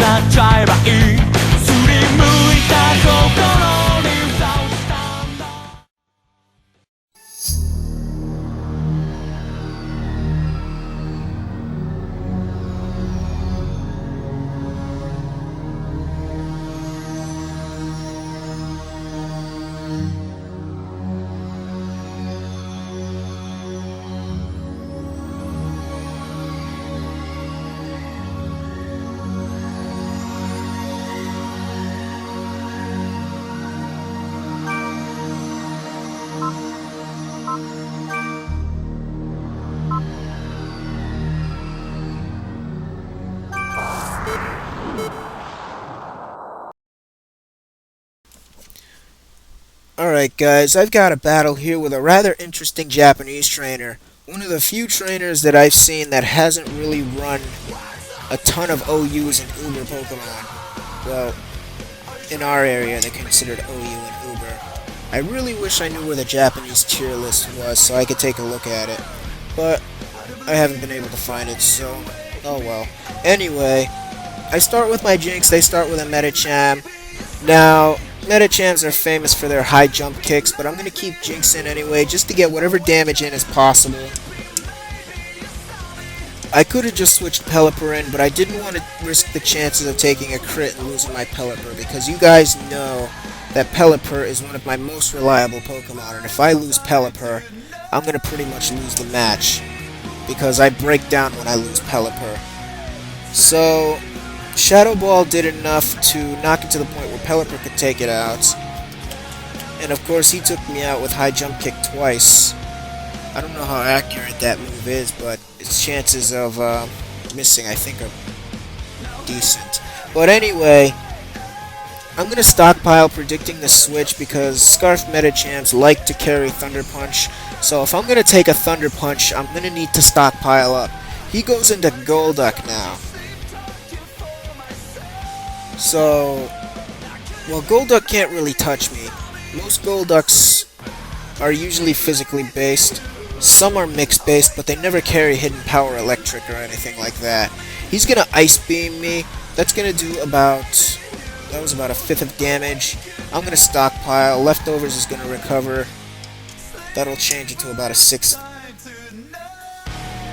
なっちゃえばいいすりむいた心に蓋をしたんだAlright guys, I've got a battle here with a rather interesting Japanese trainer. One of the few trainers that I've seen that hasn't really run a ton of OUs and Uber Pokemon. Well, in our area they're considered OU and Uber. I really wish I knew where the Japanese tier list was so I could take a look at it. But I haven't been able to find it, so oh well. Anyway, I start with my Jinx, they start with a Medicham. Now, Medichams are famous for their high jump kicks, but I'm going to keep Jinx in anyway, just to get whatever damage in as possible. I could have just switched Pelipper in, but I didn't want to risk the chances of taking a crit and losing my Pelipper, because you guys know that Pelipper is one of my most reliable Pokemon, and if I lose Pelipper, I'm going to pretty much lose the match, because I break down when I lose Pelipper. So Shadow Ball did enough to knock it to the point where Pelipper could take it out. And of course he took me out with high jump kick twice. I don't know how accurate that move is, but its chances of missing I think are decent. But anyway, I'm going to stockpile predicting the switch because Scarf Medichams like to carry Thunder Punch. So if I'm going to take a Thunder Punch, I'm going to need to stockpile up. He goes into Golduck now. So, well, Golduck can't really touch me. Most Golducks are usually physically based. Some are mixed based, but they never carry hidden power electric or anything like that. He's gonna Ice Beam me. That's gonna do about, that was about a fifth of damage. I'm gonna stockpile. Leftovers is gonna recover. That'll change it to about a sixth.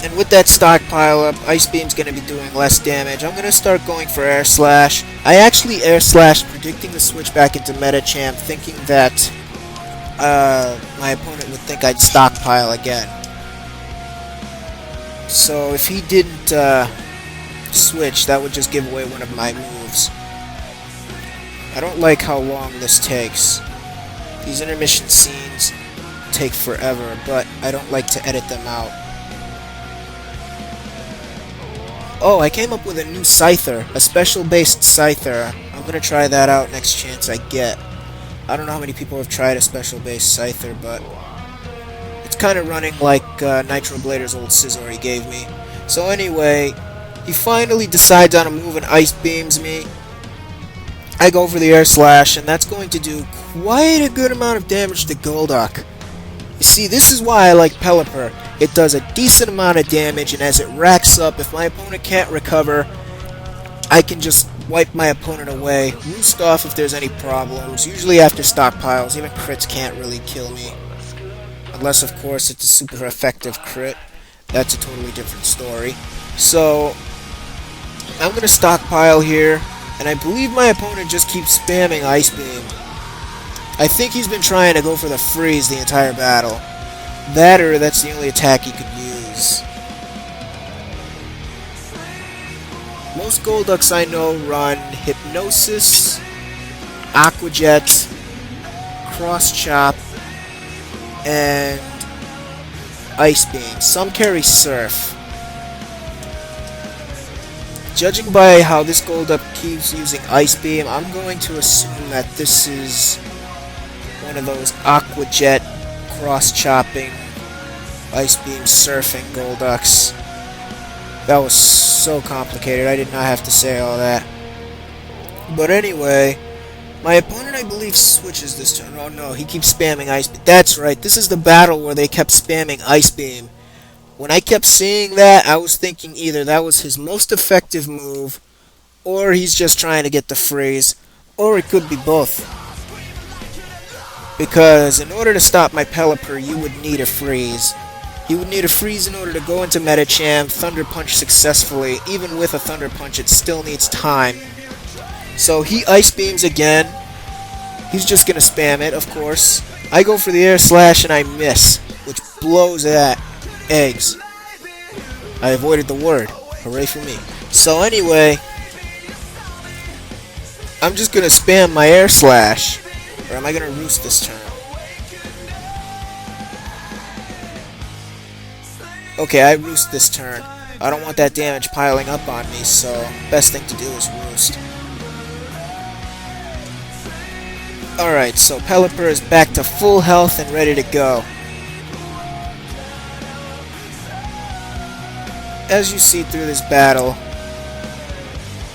And with that stockpile up, Ice Beam's going to be doing less damage. I'm going to start going for Air Slash. I actually Air Slashed, predicting the switch back into Medicham, thinking that my opponent would think I'd stockpile again. So if he didn't switch, that would just give away one of my moves. I don't like how long this takes. These intermission scenes take forever, but I don't like to edit them out. Oh, I came up with a new Scyther, a special-based Scyther. I'm going to try that out next chance I get. I don't know how many people have tried a special-based Scyther, but it's kind of running like Nitro Blader's old Scizor he gave me. So anyway, he finally decides on a move and Ice Beams me. I go for the Air Slash, and that's going to do quite a good amount of damage to Golduck. You see, this is why I like Pelipper. It does a decent amount of damage, and as it racks up, if my opponent can't recover, I can just wipe my opponent away, roost off if there's any problems. Usually after stockpiles, even crits can't really kill me. Unless, of course, it's a super effective crit. That's a totally different story. So, I'm going to stockpile here, and I believe my opponent just keeps spamming Ice Beam. I think he's been trying to go for the freeze the entire battle. That or that's the only attack he could use. Most Golducks I know run Hypnosis, Aqua Jet, Cross Chop, and Ice Beam. Some carry Surf. Judging by how this Golduck keeps using Ice Beam, I'm going to assume that this is one of those Aqua Jet, cross-chopping, Ice Beam surfing Golducks. That was so complicated, I did not have to say all that. But anyway, my opponent I believe switches this turn. Oh no, he keeps spamming Ice Beam. That's right, this is the battle where they kept spamming Ice Beam. When I kept seeing that, I was thinking either that was his most effective move, or he's just trying to get the freeze, or it could be both. Because in order to stop my pelipper, you would need a freeze. You would need a freeze in order to go into Medicham, Thunder Punch successfully. Even with a Thunder Punch, it still needs time. So he Ice Beams again. He's just gonna spam it, of course. I go for the Air Slash and I miss, which blows that eggs. I avoided the word. Hooray for me. So anyway, I'm just gonna spam my Air Slash. Or am I gonna roost this turn? Okay, I roost this turn. I don't want that damage piling up on me, so best thing to do is roost. Alright, so Pelipper is back to full health and ready to go. As you see through this battle,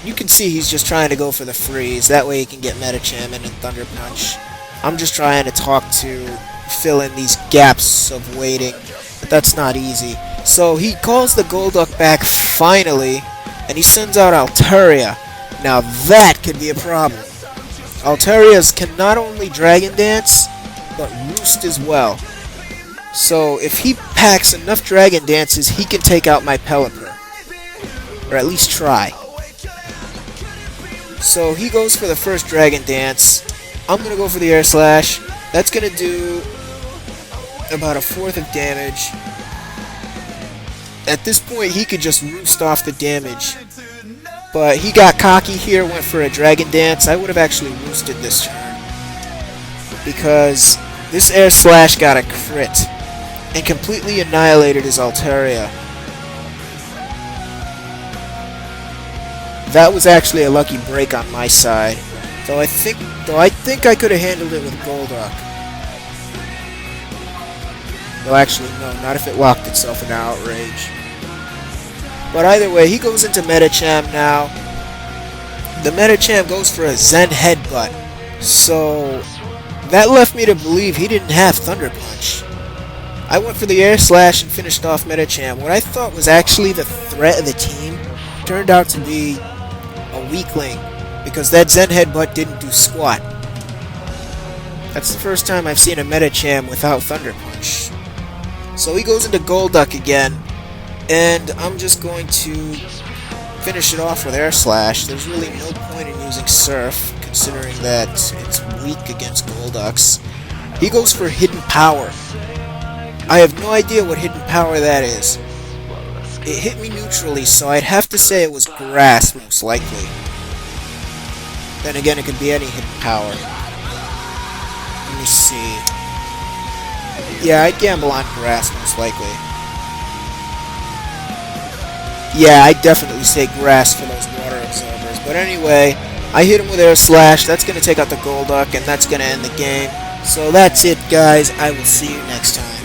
you can see he's just trying to go for the freeze. That way he can get Medicham and Thunder Punch. I'm just trying to talk to fill in these gaps of waiting, but that's not easy. So he calls the Golduck back finally, and he sends out Altaria. Now that could be a problem. Altarias can not only Dragon Dance, but Roost as well. So if he packs enough Dragon Dances, he can take out my Pelipper. Or at least try. So he goes for the first Dragon Dance. I'm going to go for the Air Slash. That's going to do about 1/4 of damage. At this point, he could just roost off the damage. But he got cocky here, went for a Dragon Dance. I would have actually roosted this turn. Because this Air Slash got a crit. And completely annihilated his Altaria. That was actually a lucky break on my side. Though I think I could have handled it with Golduck. Well, actually, no, not if it locked itself in Outrage. But either way, he goes into Medicham now. The Medicham goes for a Zen Headbutt. So, that left me to believe he didn't have Thunder Punch. I went for the Air Slash and finished off Medicham. What I thought was actually the threat of the team turned out to be a weakling, because that Zen Headbutt didn't do squat. That's the first time I've seen a Medicham without Thunder Punch. So he goes into Golduck again, and I'm just going to finish it off with Air Slash. There's really no point in using Surf, considering that it's weak against Golducks. He goes for Hidden Power. I have no idea what Hidden Power that is. It hit me neutrally, so I'd have to say it was Grass, most likely. Then again, it could be any Hidden Power. Let me see. Yeah, I'd gamble on Grass, most likely. Yeah, I'd definitely say Grass for those Water Absorbers. But anyway, I hit him with Air Slash. That's going to take out the Golduck, and that's going to end the game. So that's it, guys. I will see you next time.